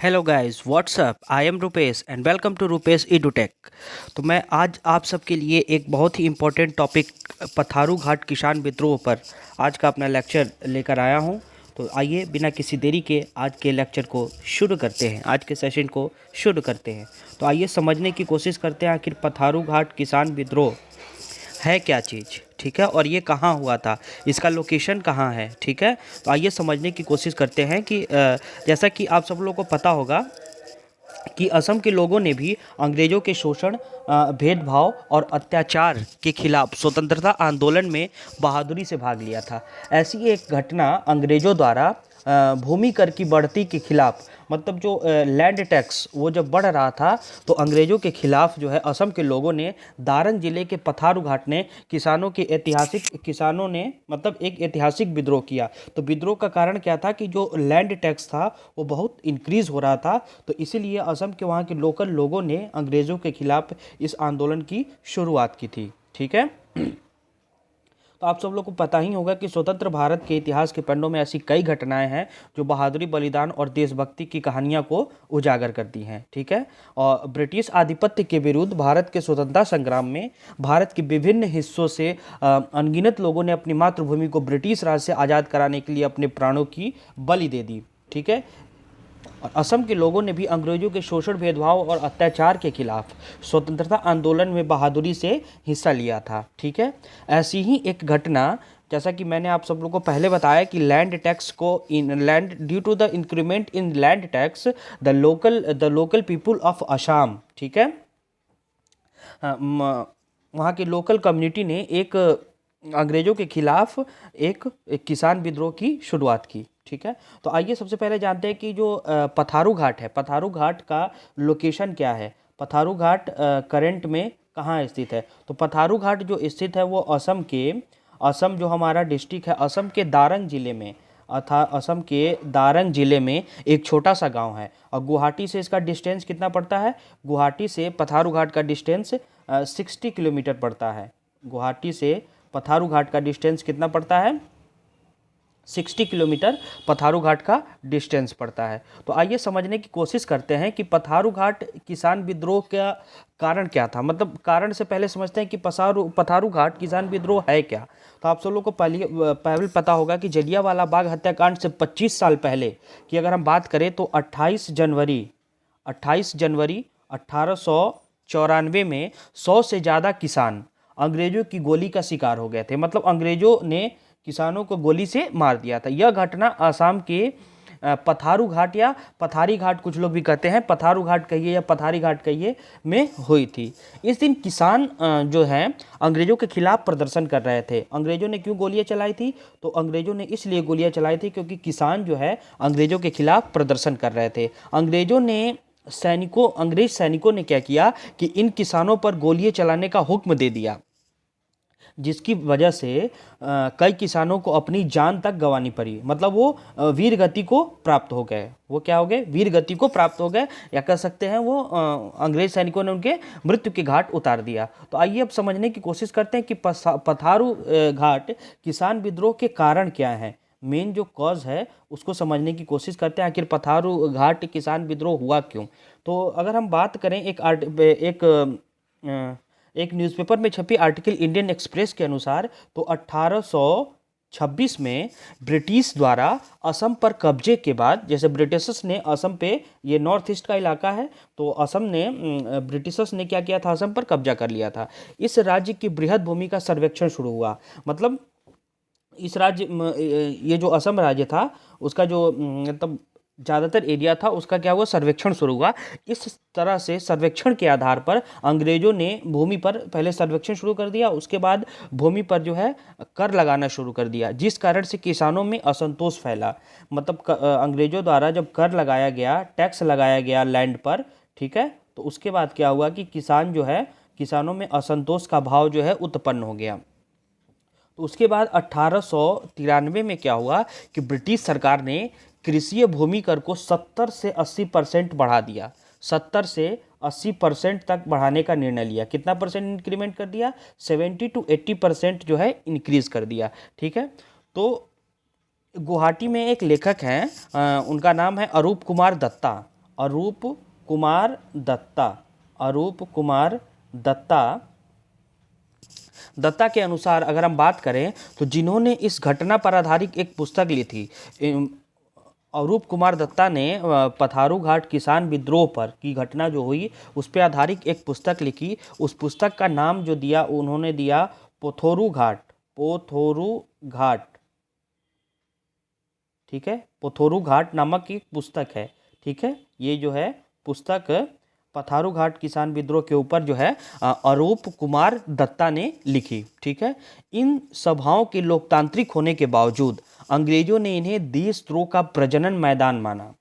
Hello guys what's up I am Rupesh and welcome to Rupesh Edutech. तो मैं आज आप सबके लिए एक बहुत ही इम्पोर्टेंट टॉपिक पथारू घाट किसान विद्रोह पर आज का अपना लेक्चर लेकर आया हूं। तो आइए बिना किसी देरी के आज के लेक्चर को शुरू करते हैं, आज के सेशन को शुरू करते हैं। तो आइए समझने की कोशिश करते हैं आखिर पथारू घाट किसान विद्रोह है क्या चीज़, ठीक है, और ये कहाँ हुआ था, इसका लोकेशन कहाँ है, ठीक है। तो आइए समझने की कोशिश करते हैं कि जैसा कि आप सब लोगों को पता होगा कि असम के लोगों ने भी अंग्रेज़ों के शोषण, भेदभाव और अत्याचार के खिलाफ स्वतंत्रता आंदोलन में बहादुरी से भाग लिया था। ऐसी एक घटना अंग्रेज़ों द्वारा भूमि कर की बढ़ती के खिलाफ, मतलब जो लैंड टैक्स वो जब बढ़ रहा था तो अंग्रेज़ों के खिलाफ जो है असम के लोगों ने, दारंग जिले के पथारू घाट ने किसानों ने मतलब एक ऐतिहासिक विद्रोह किया। तो विद्रोह का कारण क्या था कि जो लैंड टैक्स था वो बहुत इंक्रीज हो रहा था। तो इसीलिए असम के वहाँ के लोकल लोगों ने अंग्रेज़ों के खिलाफ इस आंदोलन की शुरुआत की थी, ठीक है। तो आप सब लोग को पता ही होगा कि स्वतंत्र भारत के इतिहास के पन्नों में ऐसी कई घटनाएं हैं जो बहादुरी, बलिदान और देशभक्ति की कहानियां को उजागर करती हैं, ठीक है। और ब्रिटिश आधिपत्य के विरुद्ध भारत के स्वतंत्रता संग्राम में भारत के विभिन्न हिस्सों से अनगिनत लोगों ने अपनी मातृभूमि को ब्रिटिश राज से आज़ाद कराने के लिए अपने प्राणों की बलि दे दी, ठीक है। और असम के लोगों ने भी अंग्रेजों के शोषण, भेदभाव और अत्याचार के खिलाफ स्वतंत्रता आंदोलन में बहादुरी से हिस्सा लिया था, ठीक है। ऐसी ही एक घटना, जैसा कि मैंने आप सब लोगों को पहले बताया कि लैंड टैक्स को in land due to the increment in land tax the local people of Assam, ठीक है, वहाँ के लोकल कम्युनिटी ने एक अंग्रेजों के खिलाफ एक किसान विद्रोह की शुरुआत की, ठीक है। तो आइए सबसे पहले जानते हैं कि जो पथारू घाट है, पथारू घाट का लोकेशन क्या है, पथारू घाट करंट में कहाँ स्थित है। तो पथारू घाट जो स्थित है वो असम जो हमारा डिस्ट्रिक्ट है, असम के दारंग जिले में, असम के दारंग जिले में एक छोटा सा गांव है। और गुवाहाटी से इसका डिस्टेंस कितना पड़ता है, गुवाहाटी से पथारू घाट का डिस्टेंस 60 किलोमीटर पड़ता है। गुवाहाटी से पथारू घाट का डिस्टेंस कितना पड़ता है, 60 किलोमीटर पथारू घाट का डिस्टेंस पड़ता है। तो आइए समझने की कोशिश करते हैं कि पथारू घाट किसान विद्रोह का कारण क्या था। मतलब कारण से पहले समझते हैं कि पथारू घाट किसान विद्रोह है क्या। तो आप सब लोग को पहले पता होगा कि जलियांवाला बाग हत्याकांड से 25 साल पहले की अगर हम बात करें तो 28 जनवरी 1894 में 100 से ज़्यादा किसान अंग्रेजों की गोली का शिकार हो गए थे। मतलब अंग्रेजों ने किसानों को गोली से मार दिया था। यह घटना आसाम के पथारू घाट या पथारी घाट, कुछ लोग भी कहते हैं, पथारू घाट कहिए या पथारी घाट कहिए, में हुई थी। इस दिन किसान जो हैं अंग्रेजों के खिलाफ प्रदर्शन कर रहे थे। अंग्रेजों ने क्यों गोलियां चलाई थी, तो अंग्रेजों ने इसलिए गोलियां चलाई थी क्योंकि किसान जो है अंग्रेजों के खिलाफ प्रदर्शन कर रहे थे। अंग्रेज सैनिकों ने क्या किया कि इन किसानों पर गोलियां चलाने का हुक्म दे दिया, जिसकी वजह से कई किसानों को अपनी जान तक गंवानी पड़ी। मतलब वो वीर गति को प्राप्त हो गए। वो क्या हो गए, वीर गति को प्राप्त हो गए, या कह सकते हैं वो अंग्रेज सैनिकों ने उनके मृत्यु के घाट उतार दिया। तो आइए अब समझने की कोशिश करते हैं कि पथारू घाट किसान विद्रोह के कारण क्या है। मेन जो कॉज है उसको समझने की कोशिश करते हैं, आखिर पथारू घाट किसान विद्रोह हुआ क्यों। तो अगर हम बात करें एक न्यूज़पेपर में छपी आर्टिकल इंडियन एक्सप्रेस के अनुसार, तो 1826 में ब्रिटिश द्वारा असम पर कब्जे के बाद, जैसे ब्रिटिशर्स ने असम पे, ये नॉर्थ ईस्ट का इलाका है, तो असम ने ब्रिटिशर्स ने क्या किया था, असम पर कब्जा कर लिया था। इस राज्य की बृहद भूमि का सर्वेक्षण शुरू हुआ। मतलब इस राज्य ये जो असम राज्य था उसका जो मतलब ज़्यादातर एरिया था उसका क्या हुआ, सर्वेक्षण शुरू हुआ। इस तरह से सर्वेक्षण के आधार पर अंग्रेजों ने भूमि पर पहले सर्वेक्षण शुरू कर दिया, उसके बाद भूमि पर जो है कर लगाना शुरू कर दिया, जिस कारण से किसानों में असंतोष फैला। मतलब अंग्रेजों द्वारा जब कर लगाया गया, टैक्स लगाया गया लैंड पर, ठीक है, तो उसके बाद क्या हुआ कि किसानों में असंतोष का भाव जो है उत्पन्न हो गया। तो उसके बाद 1893 में क्या हुआ कि ब्रिटिश सरकार ने कृषि भूमि कर को 70 से 80% बढ़ा दिया। 70 से 80% तक बढ़ाने का निर्णय लिया। कितना परसेंट इंक्रीमेंट कर दिया, 70 to 80% जो है इंक्रीज कर दिया, ठीक है। तो गुवाहाटी में एक लेखक हैं, उनका नाम है अरूप कुमार दत्ता। अरूप कुमार दत्ता, अरूप कुमार दत्ता के अनुसार अगर हम बात करें तो जिन्होंने इस घटना पर आधारित एक पुस्तक ली थी, अरूप कुमार दत्ता ने पथारू घाट किसान विद्रोह पर की घटना जो हुई उस पर आधारित एक पुस्तक लिखी। उस पुस्तक का नाम जो दिया उन्होंने दिया पोथोरू घाट, पोथोरू घाट, ठीक है, पोथोरू घाट नामक एक पुस्तक है, ठीक है। ये जो है पुस्तक पथारू घाट किसान विद्रोह के ऊपर जो है अरूप कुमार दत्ता ने लिखी, ठीक है। इन सभाओं के लोकतांत्रिक होने के बावजूद अंग्रेजों ने इन्हें देशद्रोह का प्रजनन मैदान माना,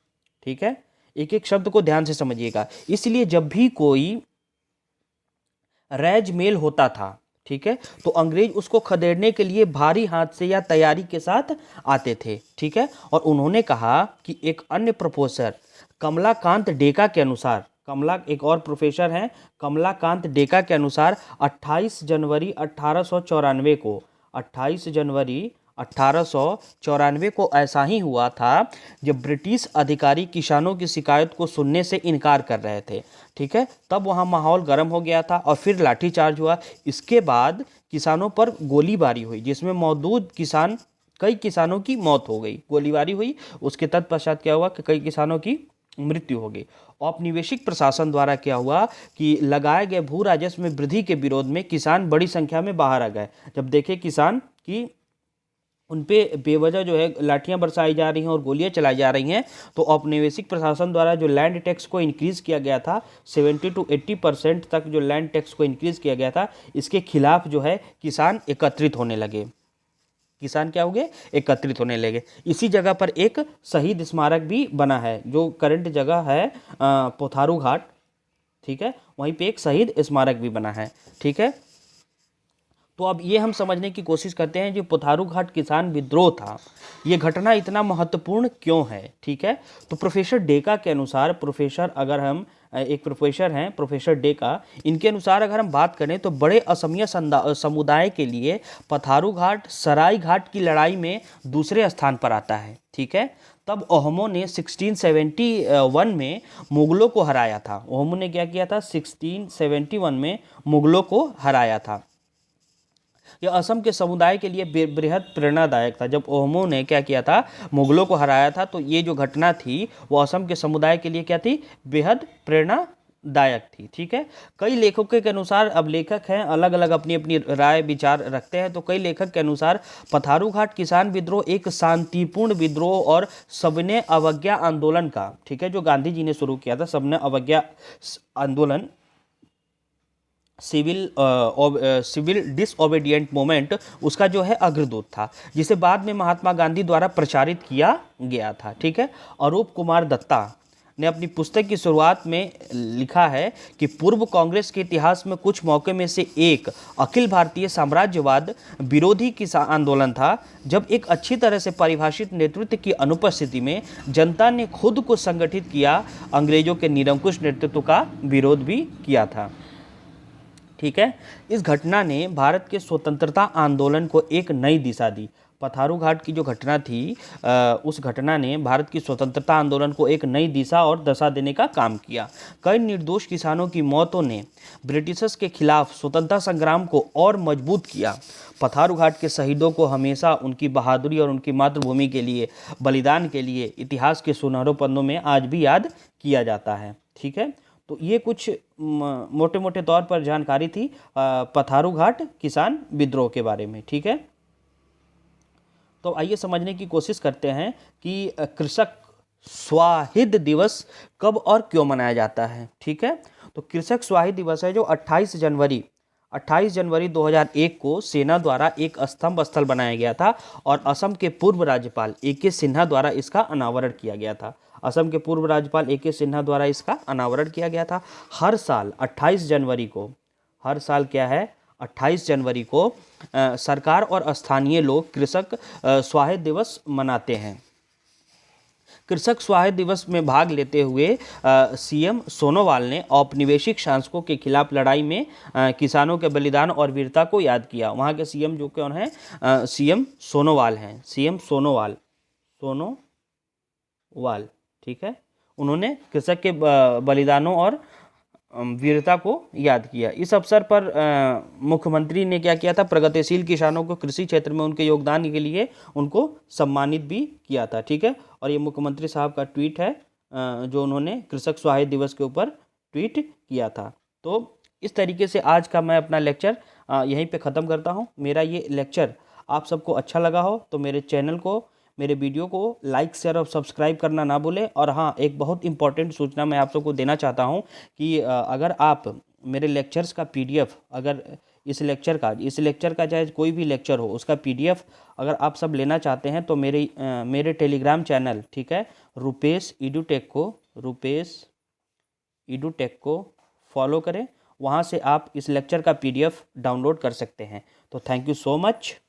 ठीक है। एक एक शब्द को ध्यान से समझिएगा। इसलिए जब भी कोई रैज मेल होता था, ठीक है, तो अंग्रेज उसको खदेड़ने के लिए भारी हाथ से या तैयारी के साथ आते थे, ठीक है। और उन्होंने कहा कि एक अन्य प्रोफेसर कमलाकांत डेका के अनुसार, एक और प्रोफेसर हैं कमलाकांत डेका के अनुसार 28 जनवरी 1894 को, 28 जनवरी 1894 को ऐसा ही हुआ था जब ब्रिटिश अधिकारी किसानों की शिकायत को सुनने से इनकार कर रहे थे, ठीक है। तब वहाँ माहौल गर्म हो गया था और फिर लाठीचार्ज हुआ। इसके बाद किसानों पर गोलीबारी हुई जिसमें मौजूद कई किसानों की मौत हो गई, गोलीबारी हुई। उसके तत्पश्चात क्या हुआ कि कई किसानों की मृत्यु हो गई। औपनिवेशिक प्रशासन द्वारा क्या हुआ कि लगाए गए भू राजस्व में वृद्धि के विरोध में किसान बड़ी संख्या में बाहर आ गए। जब देखे किसान की उन पे बेवजह जो है लाठियां बरसाई जा रही हैं और गोलियां चलाई जा रही हैं, तो औपनिवेशिक प्रशासन द्वारा जो लैंड टैक्स को इंक्रीज़ किया गया था 70 to 80% तक जो लैंड टैक्स को इंक्रीज़ किया गया था, इसके खिलाफ जो है किसान एकत्रित होने लगे। किसान क्या हो गए? एकत्रित होने लगे। इसी जगह पर एक शहीद स्मारक भी बना है जो करंट जगह है पोथारू घाट, ठीक है, वहीं पे एक शहीद स्मारक भी बना है, ठीक है। तो अब ये हम समझने की कोशिश करते हैं जो पोथारू घाट किसान विद्रोह था, ये घटना इतना महत्वपूर्ण क्यों है, ठीक है। तो प्रोफेसर डेका के अनुसार, एक प्रोफेसर हैं प्रोफेसर डेका, इनके अनुसार अगर हम बात करें तो बड़े असमिया समुदाय के लिए पथारू घाट सराय घाट की लड़ाई में दूसरे स्थान पर आता है, ठीक है। तब ओहमों ने 1671 में मुगलों को हराया था। ओहमों ने क्या किया था? 1671 में मुगलों को हराया था। यह असम के समुदाय के लिए बेहद प्रेरणादायक था। जब ओहमों ने क्या किया था? मुगलों को हराया था। तो ये जो घटना थी वो असम के समुदाय के लिए क्या थी? बेहद प्रेरणादायक थी, ठीक है। कई लेखकों के अनुसार, अब लेखक हैं अलग अलग अपनी अपनी राय विचार रखते हैं, तो कई लेखक के अनुसार पथारू घाट किसान विद्रोह एक शांतिपूर्ण विद्रोह और सबने अवज्ञा आंदोलन का, ठीक है, जो गांधी जी ने शुरू किया था, सबने अवज्ञा आंदोलन, सिविल डिसओबीडिएंट मूवमेंट, उसका जो है अग्रदूत था, जिसे बाद में महात्मा गांधी द्वारा प्रचारित किया गया था, ठीक है। अरूप कुमार दत्ता ने अपनी पुस्तक की शुरुआत में लिखा है कि पूर्व कांग्रेस के इतिहास में कुछ मौके में से एक अखिल भारतीय साम्राज्यवाद विरोधी किसान आंदोलन था, जब एक अच्छी तरह से परिभाषित नेतृत्व की अनुपस्थिति में जनता ने खुद को संगठित किया, अंग्रेजों के निरंकुश नेतृत्व का विरोध भी किया था, ठीक है। इस घटना ने भारत के स्वतंत्रता आंदोलन को एक नई दिशा दी। पथारू घाट की जो घटना थी, उस घटना ने भारत की स्वतंत्रता आंदोलन को एक नई दिशा और दशा देने का काम किया। कई निर्दोष किसानों की मौतों ने ब्रिटिशर्स के खिलाफ स्वतंत्रता संग्राम को और मजबूत किया। पथारू घाट के शहीदों को हमेशा उनकी बहादुरी और उनकी मातृभूमि के लिए बलिदान के लिए इतिहास के सुनहरों पन्नों में आज भी याद किया जाता है, ठीक है। तो ये कुछ मोटे मोटे तौर पर जानकारी थी पथारू घाट किसान विद्रोह के बारे में, ठीक है। तो आइए समझने की कोशिश करते हैं कि कृषक स्वाहिद दिवस कब और क्यों मनाया जाता है, ठीक है। तो कृषक स्वाहिद दिवस है जो 28 जनवरी 2001 को सेना द्वारा एक स्तंभ स्थल बनाया गया था और असम के पूर्व राज्यपाल ए.के. सिन्हा द्वारा इसका अनावरण किया गया था। असम के पूर्व राज्यपाल ए.के. सिन्हा द्वारा इसका अनावरण किया गया था। हर साल 28 जनवरी को, हर साल क्या है? 28 जनवरी को सरकार और स्थानीय लोग कृषक स्वाहिद दिवस मनाते हैं। कृषक स्वाहिद दिवस में भाग लेते हुए सीएम सोनोवाल ने औपनिवेशिक शासकों के खिलाफ लड़ाई में किसानों के बलिदान और वीरता को याद किया। वहाँ के सीएम जो कौन है? सीएम सोनोवाल हैं, सीएम सोनोवाल, ठीक है। उन्होंने कृषक के बलिदानों और वीरता को याद किया। इस अवसर पर मुख्यमंत्री ने क्या किया था, प्रगतिशील किसानों को कृषि क्षेत्र में उनके योगदान के लिए उनको सम्मानित भी किया था। ठीक है, और ये मुख्यमंत्री साहब का ट्वीट है जो उन्होंने कृषक सहायता दिवस के ऊपर ट्वीट किया था। तो इस तरीके से आज का मैं अपना लेक्चर यहीं पे ख़त्म करता हूँ। मेरा ये लेक्चर आप सबको अच्छा लगा हो तो मेरे चैनल को, मेरे वीडियो को लाइक, शेयर और सब्सक्राइब करना ना भूलें। और हाँ, एक बहुत इंपॉर्टेंट सूचना मैं आप सबको देना चाहता हूँ कि अगर आप मेरे लेक्चर्स का पीडीएफ, अगर इस लेक्चर का चाहे कोई भी लेक्चर हो उसका पीडीएफ अगर आप सब लेना चाहते हैं तो मेरे टेलीग्राम चैनल, ठीक है, रुपेश ईडुटेक को फॉलो करें। वहाँ से आप इस लेक्चर का पीडीएफ डाउनलोड कर सकते हैं। तो थैंक यू सो मच।